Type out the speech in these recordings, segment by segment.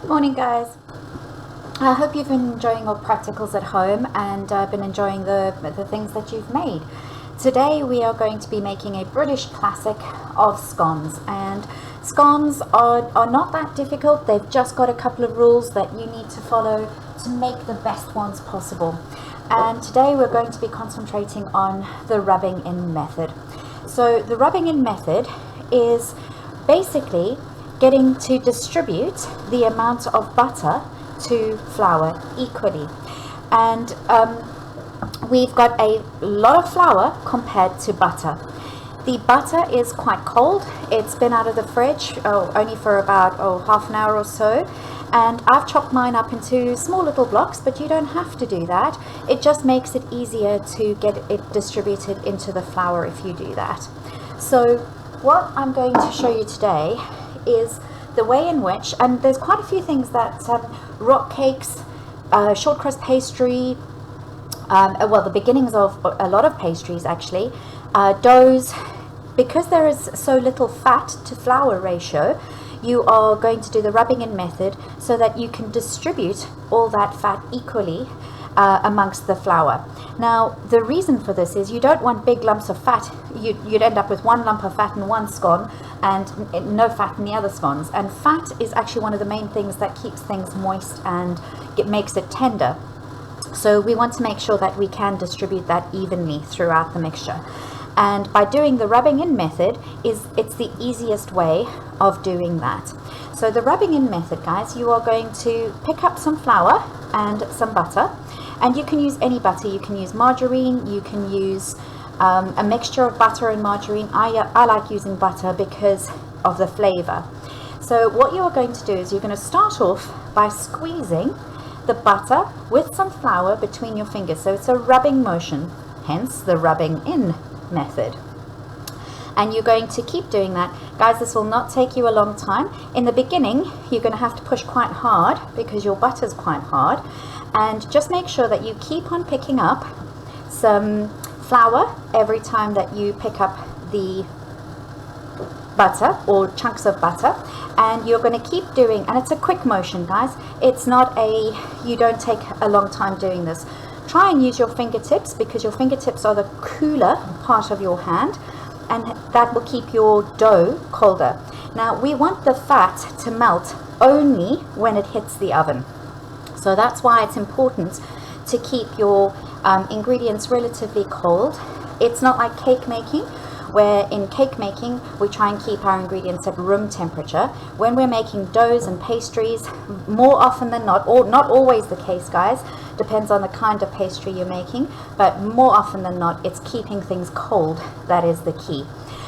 Morning guys. I hope you've been enjoying your practicals at home and been enjoying the things that you've made. Today we are going to be making a British classic of scones, and scones are not that difficult. They've just got a couple of rules that you need to follow to make the best ones possible. And today we're going to be concentrating on the rubbing in method. So the rubbing in method is basically getting to distribute the amount of butter to flour equally. And we've got a lot of flour compared to butter. The butter is quite cold. It's been out of the fridge only for about half an hour or so, and I've chopped mine up into small little blocks, but you don't have to do that. It just makes it easier to get it distributed into the flour if you do that. So what I'm going to show you today is the way in which, and there's quite a few things that rock cakes, short crust pastry, well, the beginnings of a lot of pastries actually, doughs, because there is so little fat to flour ratio, you are going to do the rubbing in method so that you can distribute all that fat equally amongst the flour. Now, the reason for this is you don't want big lumps of fat. You'd end up with one lump of fat in one scone and no fat in the other scones. And fat is actually one of the main things that keeps things moist and it makes it tender. So we want to make sure that we can distribute that evenly throughout the mixture. And by doing the rubbing in method, it's the easiest way of doing that. So the rubbing in method, guys, you are going to pick up some flour and some butter, and you can use any butter. You can use margarine, you can use a mixture of butter and margarine. I like using butter because of the flavor. So what you're going to do is you're going to start off by squeezing the butter with some flour between your fingers. So it's a rubbing motion, hence the rubbing in method. And you're going to keep doing that. Guys, this will not take you a long time. In the beginning, you're going to have to push quite hard because your butter's quite hard. And just make sure that you keep on picking up some flour every time that you pick up the butter or chunks of butter. And you're going to keep doing, and it's a quick motion, guys. It's not you don't take a long time doing this. Try and use your fingertips because your fingertips are the cooler part of your hand, and that will keep your dough colder. Now, we want the fat to melt only when it hits the oven. So that's why it's important to keep your ingredients relatively cold. It's not like cake making, where in cake making we try and keep our ingredients at room temperature. When we're making doughs and pastries, more often than not, or not always the case, guys, depends on the kind of pastry you're making, but more often than not, it's keeping things cold that is the key.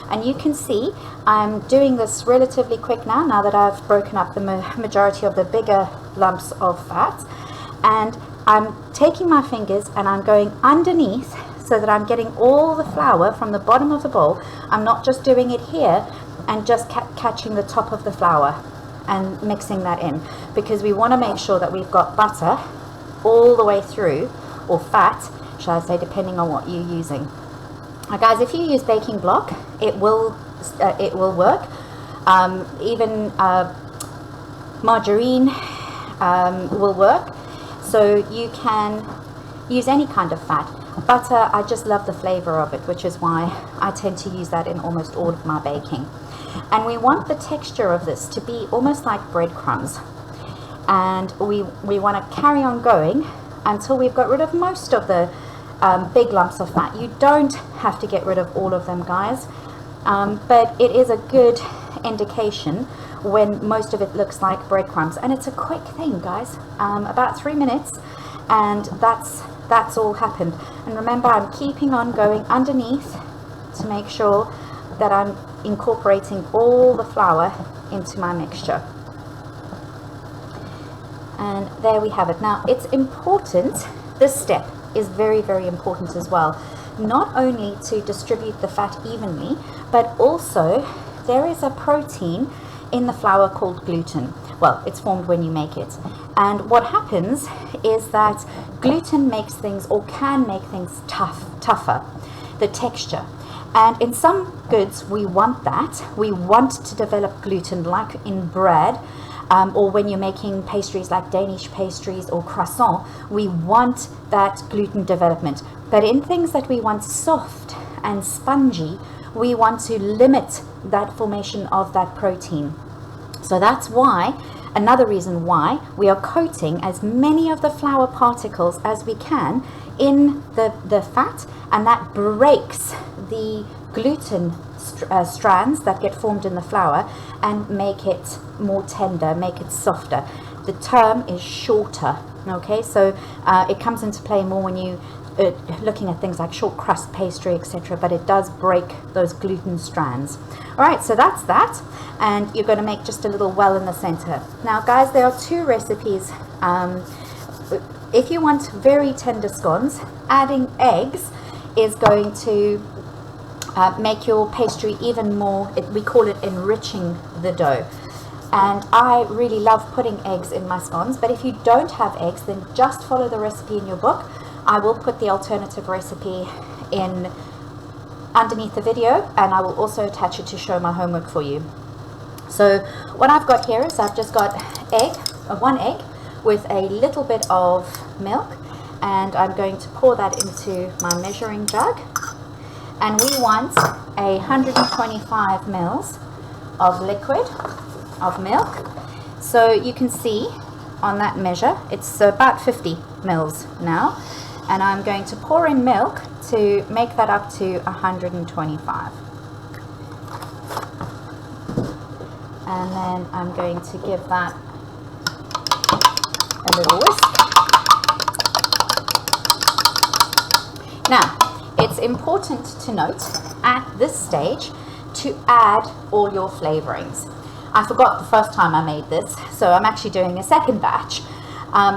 And you can see I'm doing this relatively quick now that I've broken up the majority of the bigger lumps of fat, and I'm taking my fingers and I'm going underneath so that I'm getting all the flour from the bottom of the bowl. I'm not just doing it here and just catching the top of the flour and mixing that in, because we want to make sure that we've got butter all the way through, or fat, shall I say, depending on what you're using. Now, guys, if you use baking block, it will work. Even margarine will work. So you can use any kind of fat. Butter, I just love the flavor of it, which is why I tend to use that in almost all of my baking. And we want the texture of this to be almost like breadcrumbs. And we want to carry on going until we've got rid of most of the big lumps of fat. You don't have to get rid of all of them, guys, but it is a good indication when most of it looks like breadcrumbs. And it's a quick thing, guys, about 3 minutes, and that's all happened. And remember, I'm keeping on going underneath to make sure that I'm incorporating all the flour into my mixture. And there we have it. Now, it's important, this step is very, very important as well, not only to distribute the fat evenly, but also there is a protein in the flour called gluten. Well, it's formed when you make it. And what happens is that gluten makes things, or can make things tougher, the texture. And in some goods, we want that. We want to develop gluten, like in bread. or when you're making pastries like Danish pastries or croissant, we want that gluten development. But in things that we want soft and spongy, we want to limit that formation of that protein. So that's why, another reason why, we are coating as many of the flour particles as we can in the fat, and that breaks the gluten strands that get formed in the flour and make it more tender, make it softer. The term is shorter, okay? So it comes into play more when you looking at things like short crust pastry, etc., but it does break those gluten strands. All right, so that's that, and you're going to make just a little well in the center. Now guys, there are two recipes. If you want very tender scones, adding eggs is going to make your pastry even more, we call it enriching the dough. And I really love putting eggs in my scones, but if you don't have eggs, then just follow the recipe in your book. I will put the alternative recipe in underneath the video, and I will also attach it to show my homework for you. So what I've got here is I've just got one egg with a little bit of milk, and I'm going to pour that into my measuring jug. And we want 125 mils of liquid of milk. So you can see on that measure, it's about 50 mils now. And I'm going to pour in milk to make that up to 125. And then I'm going to give that a little whisk. Now, it's important to note at this stage to add all your flavorings. I forgot the first time I made this, so I'm actually doing a second batch.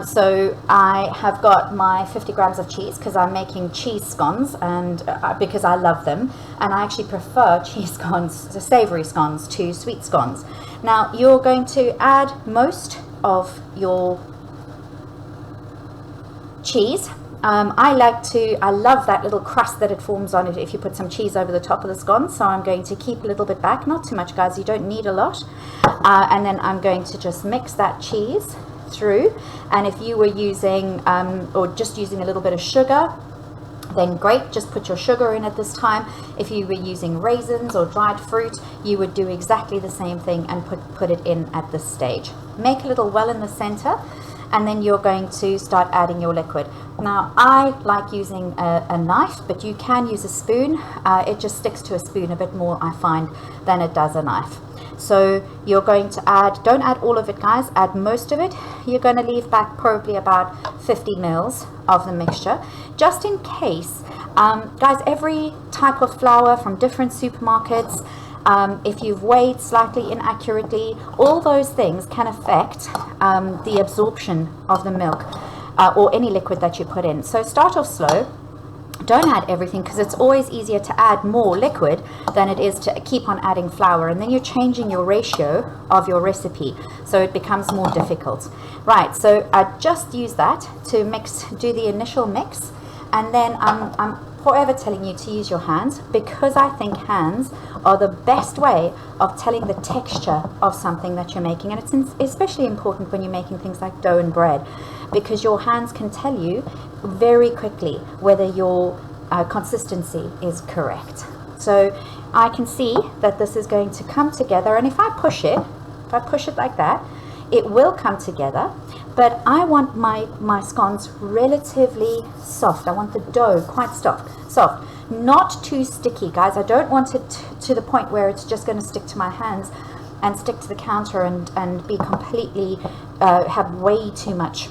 So I have got my 50 grams of cheese because I'm making cheese scones, and because I love them, and I actually prefer cheese scones, the savory scones, to sweet scones. Now you're going to add most of your cheese. I love that little crust that it forms on it if you put some cheese over the top of the scones, so I'm going to keep a little bit back, not too much guys, you don't need a lot. And then I'm going to just mix that cheese through, and if you were using or just using a little bit of sugar, then great, just put your sugar in at this time. If you were using raisins or dried fruit, you would do exactly the same thing and put it in at this stage. Make a little well in the center, and then you're going to start adding your liquid. Now I like using a knife, but you can use a spoon. It just sticks to a spoon a bit more, I find, than it does a knife. So you're going to add, don't add all of it guys, add most of it. You're going to leave back probably about 50 mils of the mixture, just in case. Guys, every type of flour from different supermarkets, if you've weighed slightly inaccurately, all those things can affect the absorption of the milk or any liquid that you put in. So start off slow. Don't add everything, because it's always easier to add more liquid than it is to keep on adding flour, and then you're changing your ratio of your recipe, so it becomes more difficult. Right, so I just use that to do the initial mix, and then I'm forever telling you to use your hands, because I think hands are the best way of telling the texture of something that you're making, and it's especially important when you're making things like dough and bread, because your hands can tell you very quickly whether your consistency is correct. So I can see that this is going to come together, and if I push it like that, it will come together. But I want my scones relatively soft. I want the dough quite soft, not too sticky, guys. I don't want it to the point where it's just going to stick to my hands and stick to the counter and be completely have way too much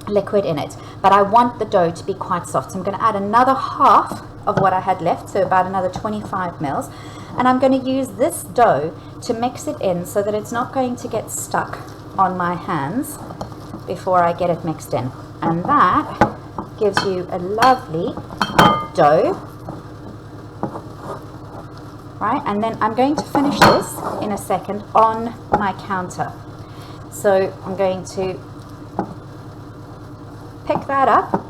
liquid in it. But I want the dough to be quite soft, so I'm going to add another half of what I had left, so about another 25 mils, and I'm going to use this dough to mix it in so that it's not going to get stuck on my hands before I get it mixed in, and that gives you a lovely dough, right? And then I'm going to finish this in a second on my counter, so I'm going to pick that up,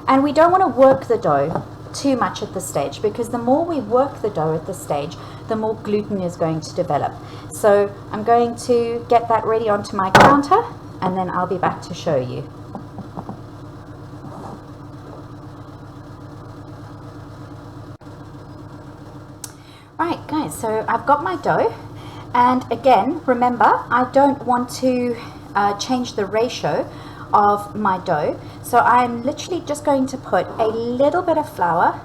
and we don't want to work the dough too much at this stage, because the more we work the dough at this stage, the more gluten is going to develop. So I'm going to get that ready onto my counter, and then I'll be back to show you. Right guys, so I've got my dough, and again, remember, I don't want to change the ratio of my dough, so I'm literally just going to put a little bit of flour.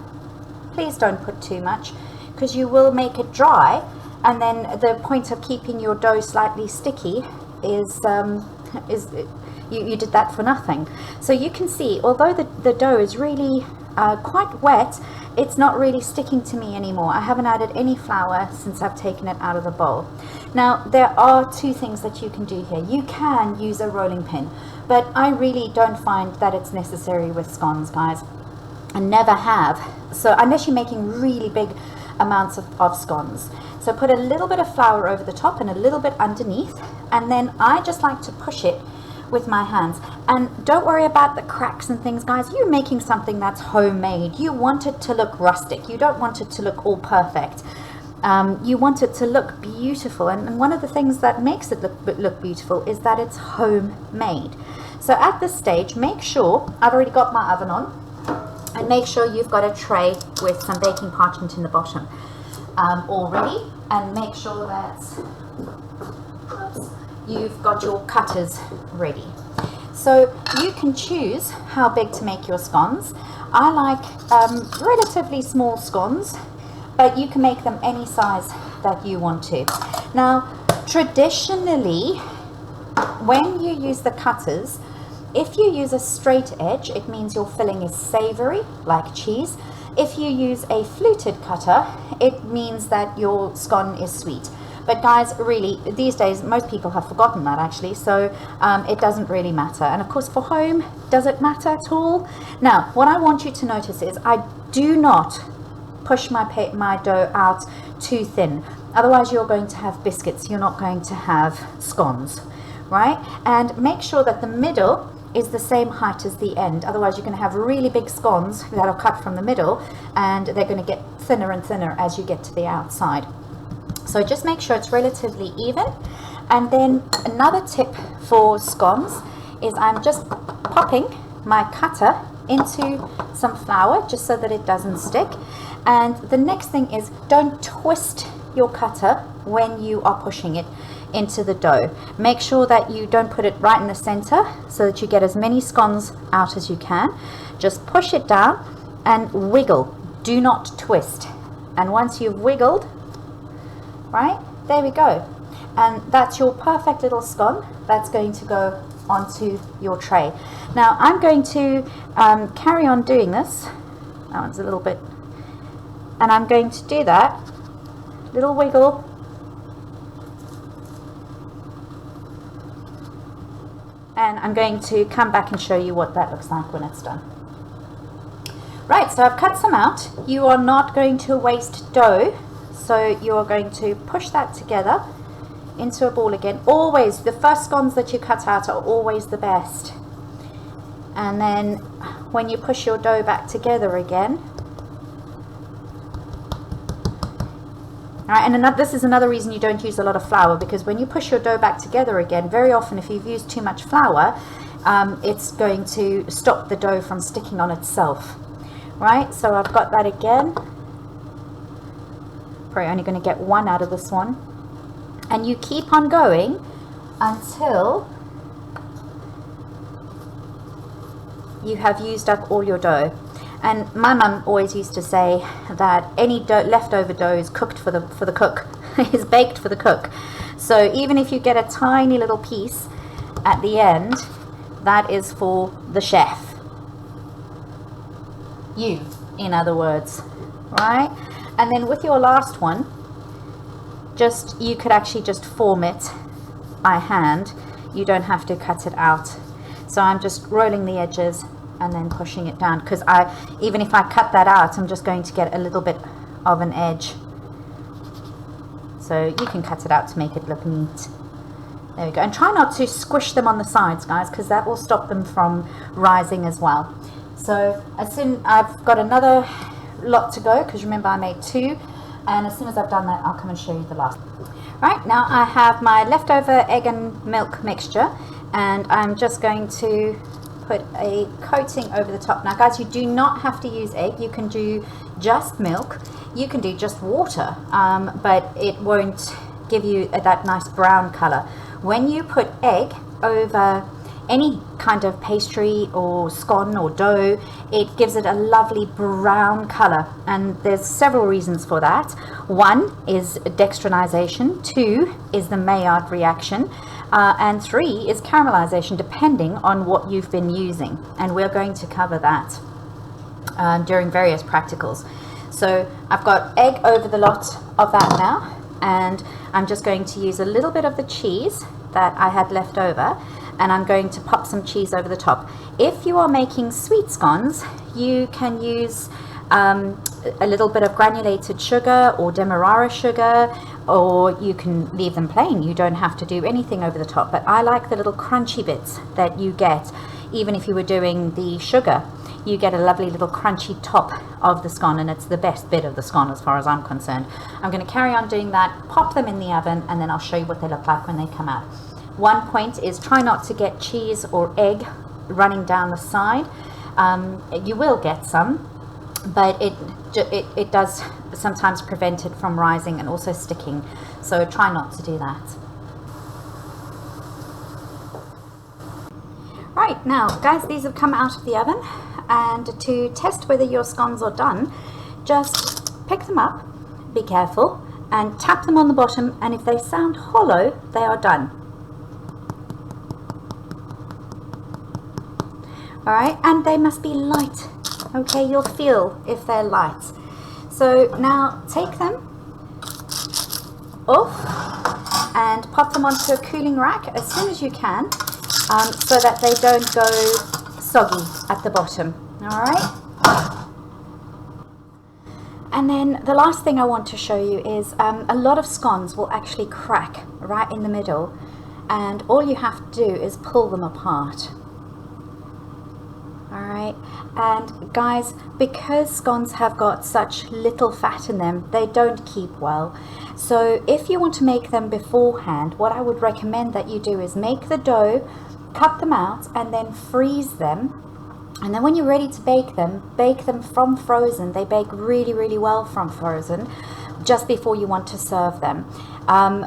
Please don't put too much, because you will make it dry, and then the point of keeping your dough slightly sticky is you did that for nothing. So you can see, although the dough is really quite wet, it's not really sticking to me anymore. I haven't added any flour since I've taken it out of the bowl. Now, there are two things that you can do here. You can use a rolling pin, but I really don't find that it's necessary with scones, guys. I never have. So unless you're making really big amounts of scones. So put a little bit of flour over the top and a little bit underneath, and then I just like to push it with my hands. And don't worry about the cracks and things, guys. You're making something that's homemade. You want it to look rustic. You don't want it to look all perfect. You want it to look beautiful, and one of the things that makes it look beautiful is that it's homemade. So at this stage, make sure, I've already got my oven on, and make sure you've got a tray with some baking parchment in the bottom already, and make sure that you've got your cutters ready. So you can choose how big to make your scones. I like relatively small scones, but you can make them any size that you want to. Now, traditionally, when you use the cutters, if you use a straight edge, it means your filling is savory, like cheese. If you use a fluted cutter, it means that your scone is sweet. But guys, really, these days, most people have forgotten that actually, so it doesn't really matter. And of course, for home, does it matter at all? Now, what I want you to notice is I do not push my dough out too thin. Otherwise, you're going to have biscuits. You're not going to have scones, right? And make sure that the middle is the same height as the end. Otherwise, you're going to have really big scones that are cut from the middle, and they're going to get thinner and thinner as you get to the outside. So just make sure it's relatively even. And then another tip for scones is I'm just popping my cutter into some flour just so that it doesn't stick. And the next thing is, don't twist your cutter when you are pushing it into the dough. Make sure that you don't put it right in the center so that you get as many scones out as you can. Just push it down and wiggle. Do not twist. And once you've wiggled, right, there we go. And that's your perfect little scone that's going to go onto your tray. Now I'm going to carry on doing this. That one's a little bit, and I'm going to do that little wiggle, and I'm going to come back and show you what that looks like when it's done. Right, so I've cut some out. You are not going to waste dough, so you're going to push that together into a ball again. Always, the first scones that you cut out are always the best. And then when you push your dough back together again, all right, and this is another reason you don't use a lot of flour, because when you push your dough back together again, very often if you've used too much flour, it's going to stop the dough from sticking on itself. Right, so I've got that again. Probably only going to get one out of this one. And you keep on going until you have used up all your dough. And my mum always used to say that any leftover dough is cooked for the cook, is baked for the cook. So even if you get a tiny little piece at the end, that is for the chef. You, in other words, right? And then with your last one, you could actually just form it by hand. You don't have to cut it out. So I'm just rolling the edges and then pushing it down, because even if I cut that out, I'm just going to get a little bit of an edge. So you can cut it out to make it look neat. There we go. And try not to squish them on the sides, guys, because that will stop them from rising as well. So as soon I've got another lot to go, because remember I made two. And as soon as I've done that, I'll come and show you the last. Right, now I have my leftover egg and milk mixture, and I'm just going to put a coating over the top. Now guys, you do not have to use egg. You can do just milk, you can do just water, but it won't give you that nice brown color. When you put egg over any kind of pastry or scone or dough, it gives it a lovely brown color, and there's several reasons for that. One is dextrinization, two is the Maillard reaction, and three is caramelization, depending on what you've been using, and we're going to cover that during various practicals. So I've got egg over the lot of that now, and I'm just going to use a little bit of the cheese that I had left over, and I'm going to pop some cheese over the top. If you are making sweet scones, you can use a little bit of granulated sugar or demerara sugar, or you can leave them plain. You don't have to do anything over the top, but I like the little crunchy bits that you get. Even if you were doing the sugar, you get a lovely little crunchy top of the scone, and it's the best bit of the scone as far as I'm concerned. I'm going to carry on doing that, pop them in the oven, and then I'll show you what they look like when they come out. One point is try not to get cheese or egg running down the side. You will get some, but it does sometimes prevent it from rising and also sticking, so try not to do that. Right, now guys, these have come out of the oven, and to test whether your scones are done, just pick them up, be careful, and tap them on the bottom, and if they sound hollow, they are done. All right, and they must be light. Okay, you'll feel if they're light. So now take them off and pop them onto a cooling rack as soon as you can, so that they don't go soggy at the bottom. All right. And then the last thing I want to show you is a lot of scones will actually crack right in the middle, and all you have to do is pull them apart. Alright, and guys, because scones have got such little fat in them, they don't keep well. So if you want to make them beforehand, what I would recommend that you do is make the dough, cut them out, and then freeze them. And then when you're ready to bake them from frozen. They bake really, really well from frozen, just before you want to serve them.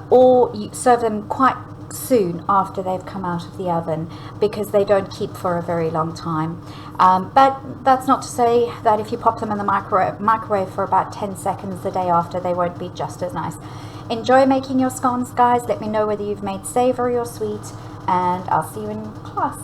Or you serve them quite soon after they've come out of the oven, because they don't keep for a very long time. But that's not to say that if you pop them in the microwave for about 10 seconds the day after, they won't be just as nice. Enjoy making your scones, guys. Let me know whether you've made savory or sweet, and I'll see you in class.